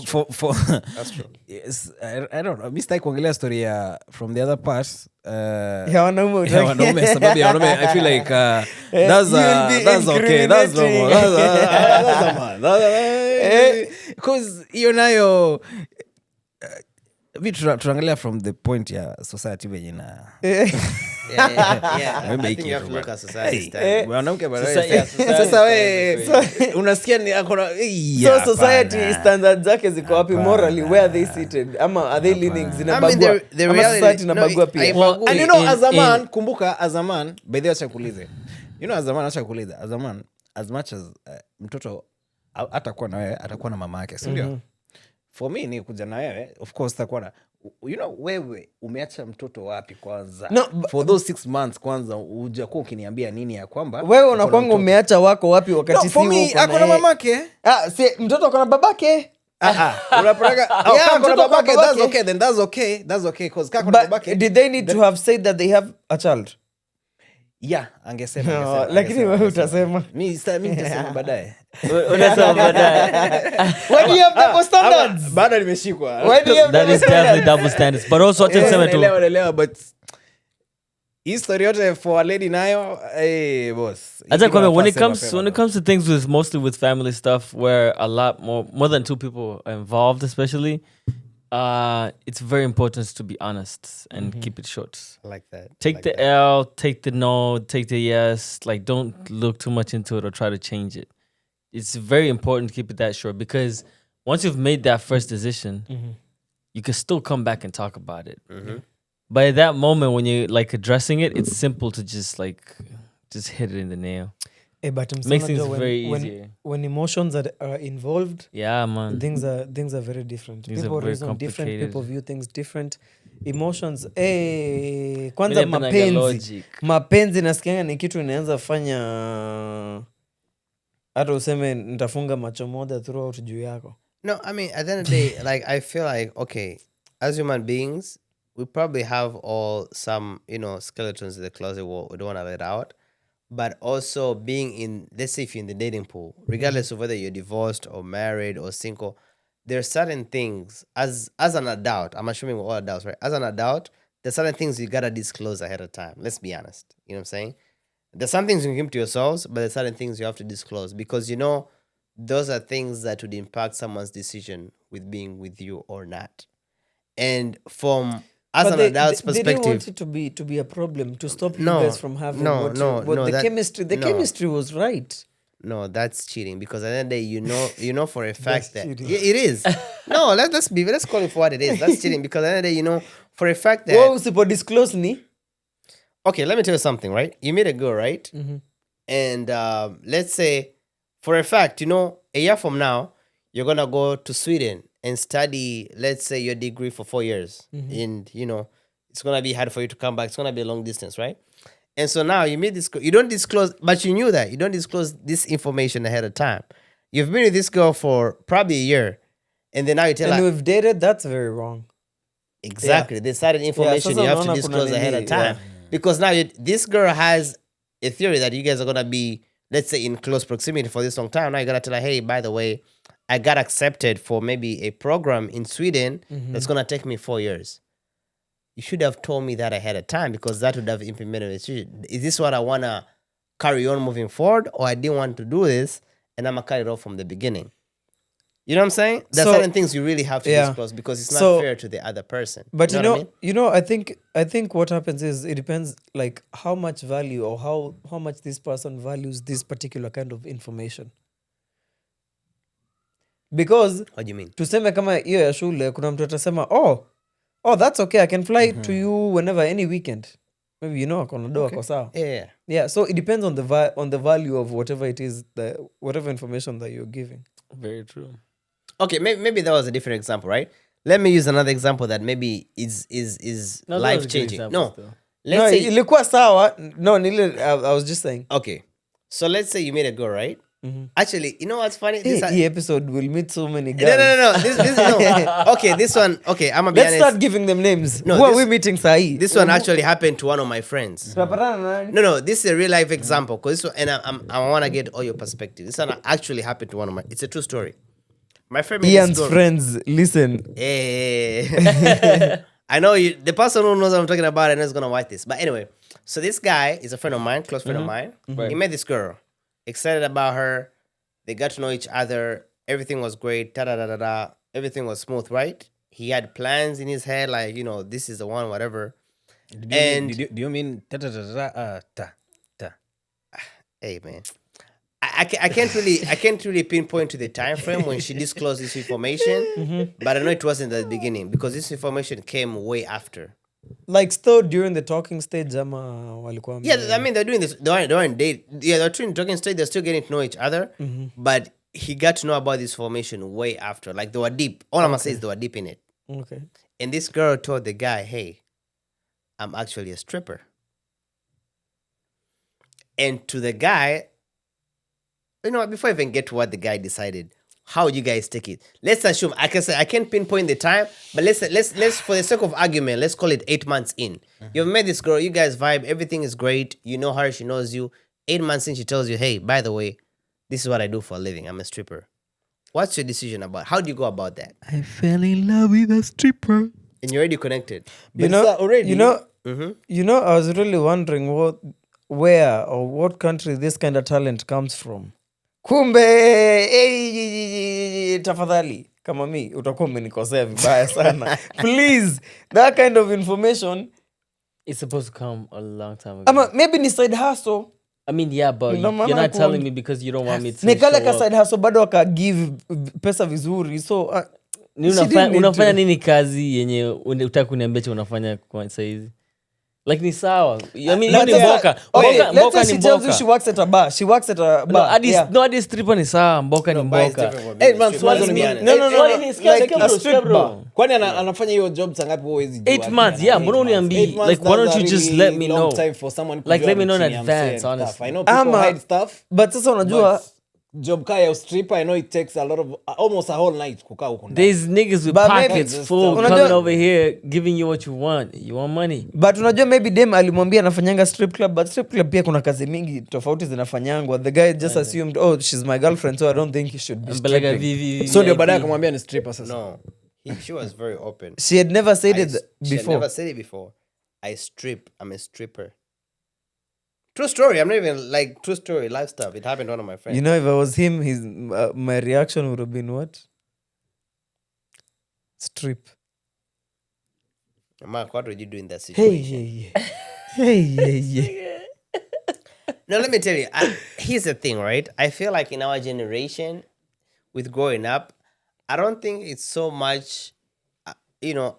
That's true. yes, I don't know. Mi sitaki kuongelea story ya from the other part. Ya wanaume Ya wanaume, sababu ya wanaume, I feel like that's okay. That's normal. That's normal. Because hiyo nayo mi tunaangalia from the point ya society venye na Yeah. I think you have to look at society standards. mwanamke Sasa unasikia ni akona So society standards zake ziko wapi morally? Where are they seated? Ama are they leaning zinabagua? the Ama reality- society inabagua no, pia? I- Well, and you know, in- as a man, in- kumbuka, as a man, by the way, acha kuulize. You know, as a man, acha kuulize. As a man, as much as mtoto atakuwa na wewe, atakuwa na mama yake, si ndio? For me ni kuja na wewe, of course atakuwa na, you know, wewe umeacha mtoto wapi kwanza? No, for those 6 months kwanza hujakuwa ukiniambia nini ya kwamba Wewe unakwanga umeacha wako wapi wakati no, for me ako na mamake. Si mtoto akona babake. Unapeleka Yeah, ako na mtoto babake, ako that's babake. okay, then that's okay. That's okay because kako na But babake. did they need to have said that they have a child? Yeah, angesema. Lakini wewe utasema. Mi nitasema baadaye. unasema baadaye. Why do you have double standards? Bado nimeshikwa. Why do you have That double is definitely standards? double standards. But also acha niseme tu. Naelewa, but hii story yote for a lady nayo, boss. Acha kwambia, when it Mapema. comes to things with mostly with family stuff where a lot more than 2 people are involved, especially, it's very important to be honest and keep it short. I like that. Take like the that. L, take the no, take the yes. Like, don't look too much into it or try to change it. It's very important to keep it that short because once you've made that first decision, you can still come back and talk about it. But at that moment when you're like addressing it, it's simple to just hit it in the nail. But Makes things very easier. When emotions are involved, Yeah, man. things are very different. Things are People very reason different. complicated. People view things different. Emotions. Kwanza Mimi napenda mapenzi. logic. Mapenzi nasikianga ni kitu inaanza fanya hata useme nitafunga macho moja throughout juu yako. No, I mean, at the end of the day, like, I feel like, okay, as human beings, we probably have all some, skeletons in the closet we don't want to let out. But also being in, let's say if you're in the dating pool, regardless of whether you're divorced or married or single, there are certain things, as an adult, I'm assuming we're all adults, right? As an adult, there's certain things you got to disclose ahead of time. Let's be honest. You know what I'm saying? There's some things you can keep to yourselves, but there's certain things you have to disclose because, those are things that would impact someone's decision with being with you or not. And from as But an they adult's didn't perspective, want it to be a problem to stop you No, guys from having no, what no, you, what no, the that- chemistry. The no. chemistry was right. no, that's cheating because at the end of the day, you know for a fact that cheating. yeah, it is. No, let's call it for what it is. That's cheating because at the end of the day, for a fact that Wewe usipo disclose ni okay, let me tell you something, right? You meet a girl, right? And let's say, for a fact, a year from now, you're going to go to Sweden and study, let's say, your degree for 4 years. And, It's gonna be hard for you to come back. It's gonna be a long distance, right? And so now you meet this girl. You don't disclose, but you knew that. You don't disclose this information ahead of time. You've been with this girl for probably a year. And then now you tell And her. we've dated, that's very wrong. Exactly. The certain information sasa you have to unaona disclose kuna ahead nini, of time. Because now this girl has a theory that you guys are going to be, let's say, in close proximity for this long time. Now you got to tell her, hey, by the way, I got accepted for maybe a program in Sweden that's going to take me 4 years. You should have told me that ahead of time because that would have implemented it. Is this what I want to carry on moving forward, or I didn't want to do this and I'm going to cut it off from the beginning? You know what I'm saying? There's So- certain things you really have to disclose because it's not So- fair to the other person. But you know what I mean? I think what happens is it depends like how much value or how much this person values this particular kind of information. Because What do you mean? tuseme kama hiyo ya shule kuna mtu atasema oh that's okay, I can fly to you whenever, any weekend. Maybe akona doa kwa sawa. Yeah. Yeah, so it depends on the value of whatever it is, whatever information that you're giving. Very true. Okay, maybe that was a different example, right? Let me use another example that maybe is No, that was a life good changing. example No, still. let's No, say ilikuwa sawa. No, I was just saying. okay. So let's say you meet a girl, right? Actually, you know what's funny? Hey, this episode will meet so many no, guys. no. This no. Okay, this one. Okay, I'm gonna be Let's honest. start giving them names. No, Who are this- we meeting sahi? This one actually happened to one of my friends. Tunapatana na nani? No, this is a real life example. Cause this one, and I want to get all your perspective. This one actually happened to one of my. It's a true story. My friend. met this Ian's girl- friends, listen. Hey. I know you. The person who knows what I'm talking about, I know is gonna watch this. But anyway, so this guy is a friend of mine, close friend of mine. He met this girl, excited about her. They got to know each other. Everything was great. Da da da da da. Everything was smooth, right? He had plans in his head, like this is the one, whatever. Do you mean ta ta ta ta ta ta? Hey man, I can't really pinpoint to the time frame when she disclosed this information. But I know it wasn't at the beginning because this information came way after. Like still during the talking stage ama walikuwa Yeah, I mean they're doing this. They're on date. Yeah, they're doing talking stage. They're still getting to know each other. But he got to know about this information way after. Like they were deep. All I'm gonna say is they were deep in it. Okay. And this girl told the guy, "Hey, I'm actually a stripper." And to the guy, before I even get to what the guy decided, how would you guys take it? Let's assume I can't pinpoint the time, but let's for the sake of argument, let's call it 8 months in. You've met this girl, you guys vibe, everything is great. You know her, she knows you. 8 months in, she tells you, "Hey, by the way, this is what I do for a living. I'm a stripper." What's your decision about? How do you go about that? I fell in love with a stripper. And you're already connected. You But know, it's already- I was really wondering where or what country this kind of talent comes from. Kumbe, tafadhali, kama mi, utakuwa umenikosea vibaya sana. Please, that kind of information, It's supposed to come a long time ago. ama maybe ni side hustle. I mean, yeah, but Ndio you're maana not telling kuwa- me because you don't want me to Ni kale show ka up. side hustle bado waka give pesa vizuri. So, Ni she didn't need unafanya to. nini kazi yenye utaki kuniambia cha unafanya kwa saizi? Like ni sawa. I mean, hiyo ni mboka. Okay, Mboka let's say ni she tells you mboka. she works at a bar. She works at a bar. No, hadi stripper ni sawa, mboka ni Bar is mboka. different from Hey, being a man, stripper, let's swali be ni- honest. No. Swali ni sikia, Like sikia a bro, strip sikia bro. bar. Kwani anafanya hiyo job sangapi huwezi jua? 8 months, yeah, mbona uniambii? Like, why don't you just let me know? Like, let me know in advance, honestly. I know people Ama- hide stuff. But sasa unajua, But job kaya ya stripper, I know it takes a lot of almost a whole night kukaa huko ndani. There's niggas with But maybe- pockets full Unajua- coming over here giving you what you want. You want money. but unajua maybe dem alimwambia anafanyanga strip club, but strip club pia kuna kazi mingi tofauti zinafanyangwa. The guy just assumed, oh, she's my girlfriend, so I don't think he should be But like a stripping. So ndio baadaye VIP. akamwambia ni stripper sasa. No. She was very open. She had never said it She had before. never said it before. I strip. I'm a stripper. True story. I'm not even like true story, life stuff. It happened to one of my friends. You know, if I was him, my reaction would have been what? Strip. Mark, what would you do in that Hey, situation? yeah. Hey, yeah. No, let me tell you. Here's the thing, right? I feel like in our generation, with growing up, I don't think it's so much,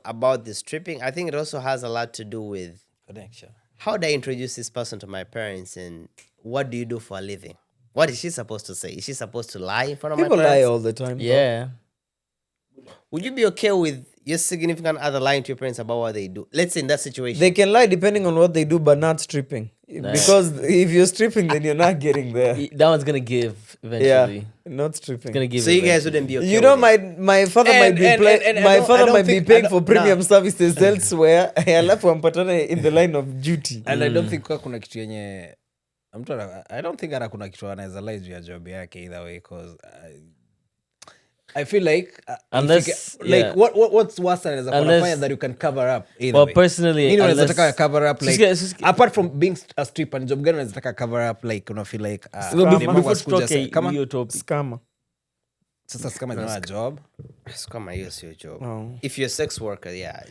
about the stripping. I think it also has a lot to do with Connection. how do I introduce this person to my parents and what do you do for a living? What is she supposed to say? Is she supposed to lie in front of People my lie parents? all the time. Yeah. Would you be okay with your significant other lying to your parents about what they do? Let's say in that situation. They can lie depending on what they do, but not stripping. Because if you're stripping, then you're not getting there. That one's gonna give eventually. Yeah, not stripping. Gonna give. So you guys wouldn't be okay. You know, with my father might be paying for premium services elsewhere. Alafu ampatane in the line of duty. And I don't think kuna kitu yenye I don't think kuna kitu anaweza lie juu ya job yake either way, because I feel like unless what's worse than anaweza that you can cover up either way. Well, personally, nini unaweza taka cover up like apart from being a stripper and job gani unaweza taka cover up like una feel like before stroke kama hiyo topic scammer. Sasa scammer is not a job. Scammer is your job. Oh. If you're a sex worker, yeah.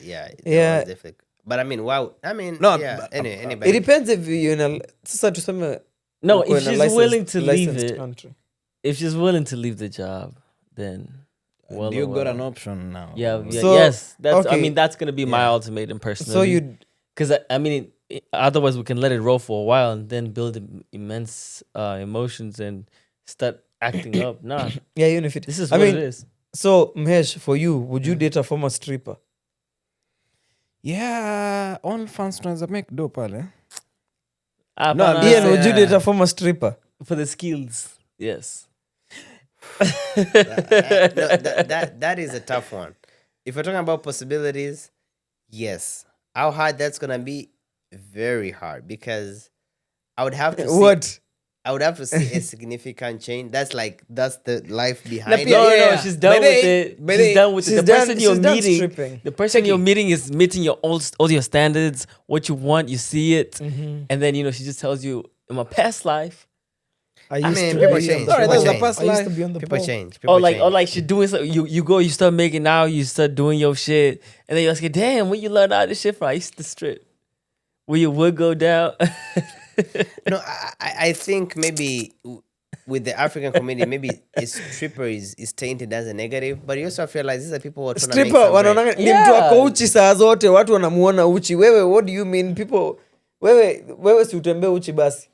Definitely. But I mean, wow. I mean, no, yeah. Anybody. It depends if you're in a. Sasa tuseme. No, if she's willing to leave it, country. if she's willing to leave the job, then you got an option now. Yeah. So, Yes, that's. okay. I mean, that's gonna be my ultimatum personally. So you, because I mean, otherwise we can let it roll for a while and then build immense emotions and start acting up. Nah, yeah, even if it. this is I what mean, it is. So Mhesh, for you, would you date a former stripper? Yeah, OnlyFans tunaweza make dough pale. Ian, would you date a former stripper? For the skills, yes. That is a tough one. If we're talking about possibilities, yes. How hard that's gonna be? Very hard, because I would have to see, What? I would have to see a significant change. That's the life behind it. No, she's done with it. She's done with it. The person you're meeting, the person you're meeting is meeting your all your standards, what you want, you see it, and then she just tells you, in my past life, people change. I used to be on the People pole. change. or like she's doing something. You start making out, you start doing your shit, and then you're like, damn, where you learn all this shit from? I used to strip. Where your wood go down. No, I think maybe with the African community, maybe a stripper is tainted as a negative, but you also feel like these are people who are trying to make Stripper some bread. wanaonanga ni mtu ako uchi saa zote, watu wanamuona uchi. Wewe, what do you mean? People, wewe si utembee uchi basi.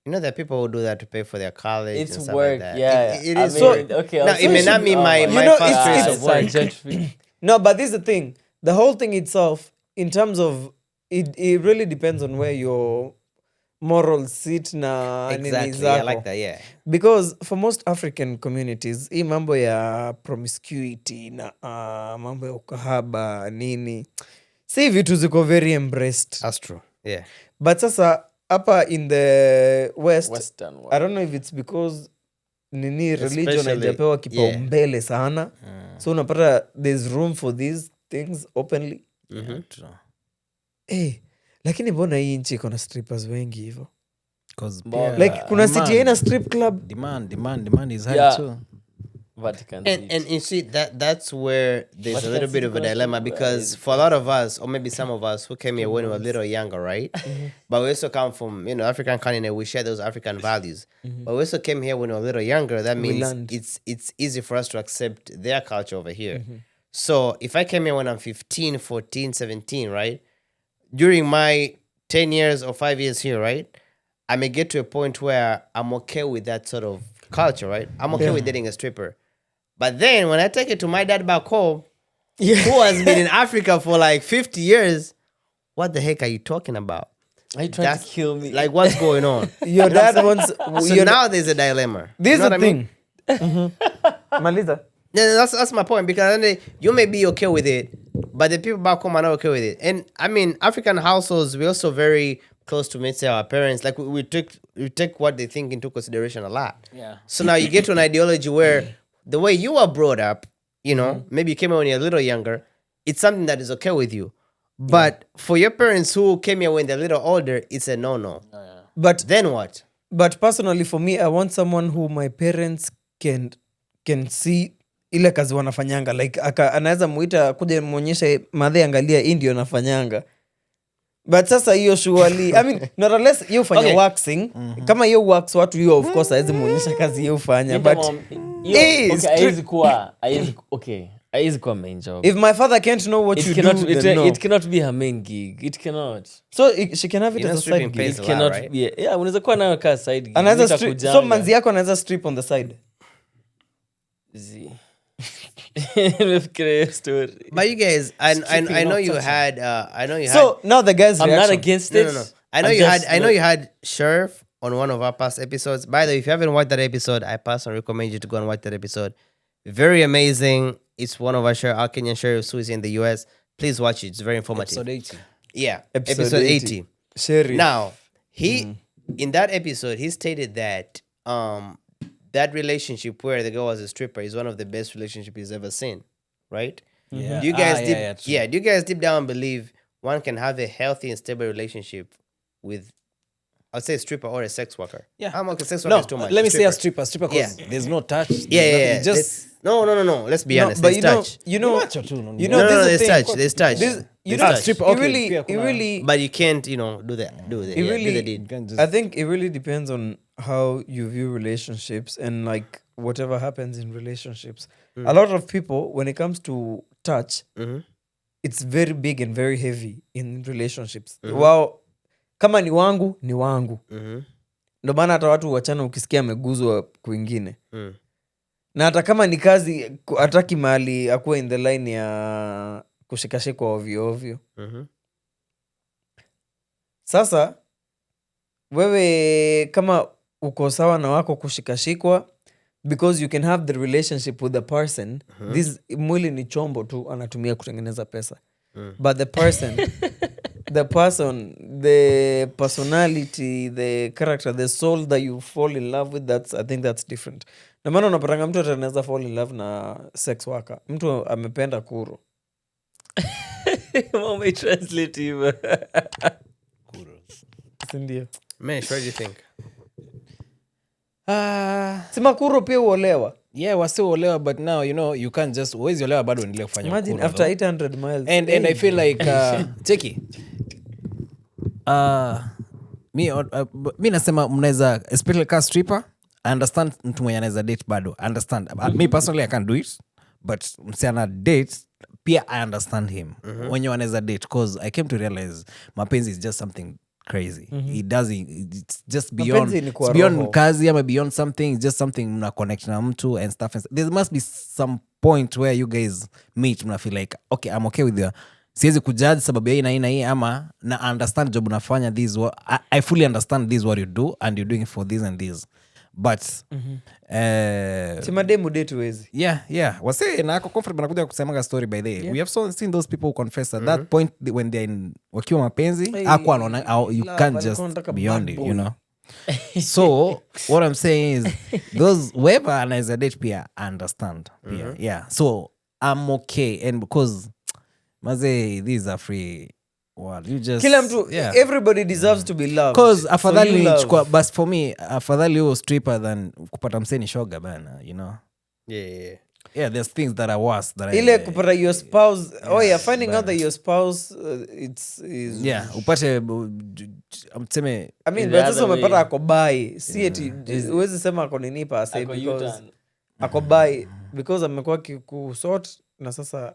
You know, there are people who do that to pay for their college. It's and stuff work, like that. yeah. It is I work. mean, okay. Now, it may not be my first choice of work. No, but this is the thing. The whole thing itself, in terms of, it really depends on where your morals sit na nini Exactly, zako. I like that, yeah. Because for most African communities, hii mambo ya promiscuity na mambo ya ukahaba nini, si vitu ziko very embraced. That's true, yeah. But sasa hapa in the Western world. I don't know if it's because nini religion Especially, haijapewa kipaumbele sana. So unapata there's room for these things openly. Lakini mbona hii nchi iko na strippers wengi hivyo? Like kuna city haina strip club. Demand is high too. Vatican. And you see that's where there's a little bit of a dilemma, because for a lot of us, or maybe some of us who came here when we were a little younger, right? But we also come from, African continent, we share those African values. But we also came here when we were a little younger. That means it's easy for us to accept their culture over here. So if I came here when I'm 15, 14, 17, right? During my 10 years or 5 years here, right? I may get to a point where I'm okay with that sort of culture, right? I'm okay with dating a stripper. But then when I take it to my dad back home, who has been in Africa for like 50 years, what the heck are you talking about? Are you trying to kill me? Like, what's going on? Your dad wants... So now there's a dilemma. This is You know the what I mean? thing. Maliza. Yeah, that's my point, because you may be okay with it, but the people back home are not okay with it. And I mean, African households, we're also very close to, let's say, our parents. Like we take what they think into consideration a lot. Yeah. So now you get to an ideology where the way you were brought up, maybe you came here when you're a little younger, it's something that is okay with you. But for your parents who came here when they're a little older, it's a no-no. But Then what? But personally for me, I want someone who my parents can see ile kazi wanafanyanga. Like anaweza muita kuja muonyeshe madhe, angalia hii ndio nafanyanga. But sasa hiyo surely, I mean, not unless you fanya waxing. Kama hiyo wax watu hiyo of course haizi muonyesha kazi hiyo fanya. But haizi kuwa main job. If my father can't know what you do, then no. It cannot be her main gig. It cannot. So she can have it as a side gig. pays It a lot, cannot right? be. Yeah, unaweza kuwa nayo ka side gig. Anaweza strip. So manzi yako anaweza strip on the side. Story. But you guys, I Stripping, know not you touching. had I know you So now the guy's I'm reaction. not against had it. no. I know you had Sheriff on one of our past episodes. By the way, if you haven't watched that episode, I personally recommend you to go and watch that episode. Very amazing. It's one of our Kenyan sheriffs who is in the US. Please watch it. It's very informative. Episode 80. Yeah, Episode episode 80. 80. Sheriff. Now, he in that episode he stated that that relationship where the girl was a stripper is one of the best relationships he's ever seen, right? Yeah. Do you guys true. do you guys deep down believe one can have a healthy and stable relationship with, I'd say, a stripper or a sex worker? Yeah. I'm okay, sex worker No, is too much. let me say a stripper because Yeah. there's no touch. Yeah. Just No. Let's be honest. but There's touch. you know, Macho too, no? you No, know, no, this is there's the thing. touch. There's touch. This, you There's know, touch. stripper, it okay, really, pia it kuna- really, But you can't, do that. Do it the really, deed. can't just- I think it really depends on how you view relationships and like whatever happens in relationships. A lot of people, when it comes to touch, it's very big and very heavy in relationships. Wao kama ni wangu ni wangu. Ndio maana hata watu wachana ukisikia ameguzwa kwingine. Na hata kama ni kazi hataki mahali akuwe in the line ya kushikashikwa ovyo ovyo. Sasa wewe kama uko sawa na wako kushikashikwa, because you can have the relationship with the person, this mwili ni chombo tu anatumia kutengeneza pesa, but the person the personality, the character, the soul that you fall in love with, I think that's different. Na maana unapatanga mtu atanaweza fall in love na sex worker, mtu amependa kuro. Mama translate hivyo. Sindio? Mhesh, what do you think? Sima kuro pia uolewa. Yeah, wasiolewa, but now you can't just uwezi olewa bado endelee kufanya Imagine ukura, after though. 800 miles. And I feel like cheki mi nasema mnaweza, especially ka stripper, I understand mtu mwenye anaweza date bado, I understand. Me personally I can't do it, but msiana date pia I understand him wenye wanaweza date, because I came to realize mapenzi is just something crazy. It's just beyond, Mapenzi ni kwa it's beyond roho. kazi ama beyond something. It's just something mna connect na mtu and stuff. There must be some point where you guys meet, mna feel like okay, I'm okay with you. Siwezi kujudge sababu ya hii na hii ama na understand job unafanya this. I fully understand this what you do and you're doing it for this and this. But Simademu date wezi. yeah wase na ako comfortable nakuja kusemaga story by the way. We have seen those people who confess at that point when they're in wakiwa mapenzi hakuwa anaona you can't just beyond it, so what I'm saying is those whoever anaweza date pia understand pia. Yeah, so I'm okay, and because maze these are free world, you just Kila mtu, everybody deserves to be loved. because afadhali So you love. nichukua, but for me afadhali huo stripper than kupata mseni shoga bana, yeah, there's things that are worse that Ile kupata your spouse, finding out that your spouse is upate mseme I mean, The but other sasa umepata way. ako bai. Si eti huwezi sema ako nini pa say Ako because U-turn. ako bai because amekuwa kusort na sasa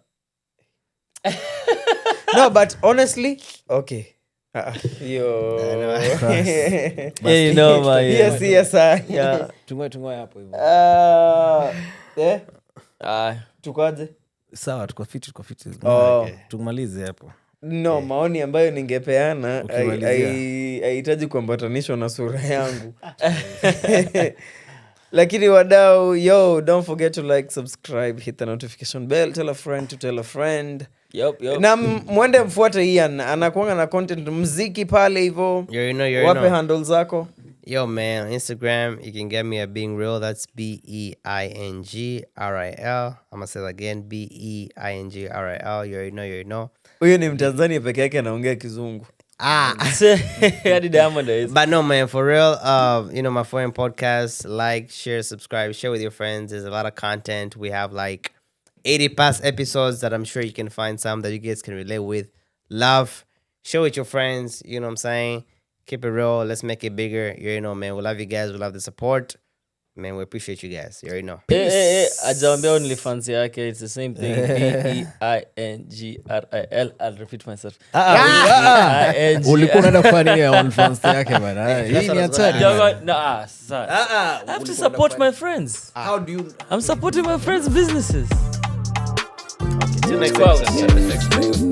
no, but honestly, okay. Yo. Yeah, you know, man. Yes, Yeah. tungoe hapo hivyo. Tukaje? Sawa, tuko fiti tumalize hapo. No, maoni ambayo ningepeana Ukimalizia. haihitaji kuambatanishwa na sura yangu. Lakini wadau, don't forget to like, subscribe, hit the notification bell, tell a friend to tell a friend. Yup. Na mwende mfuate Ian, anakuanga na content mziki pale hivyo. Wape handle zako. Yo, man, on Instagram, you can get me at Being Real. That's BEINGRIL. I'm going to say that again, BEINGRIL. You already know. Huyo ni Mtanzania peke yake anaongea kizungu. Hadi Diamond is. But no, man, for real, my foreign podcast, like, share, subscribe, share with your friends. There's a lot of content. We have like 80 past episodes that I'm sure you can find some that you guys can relate with. Love, share with your friends. You know what I'm saying? Keep it real. Let's make it bigger. Man. We love you guys. We love the support. Man, we appreciate you guys. You already know. Ajawambia OnlyFans yake. It's the same thing. BEINGRIL. I'll repeat myself. ulikuwa unaenda kufanya nini ya OnlyFans yake bana? Hii ni hatari. I have to support my friends. How do you? I'm supporting my friends' businesses. Okay, till next episode.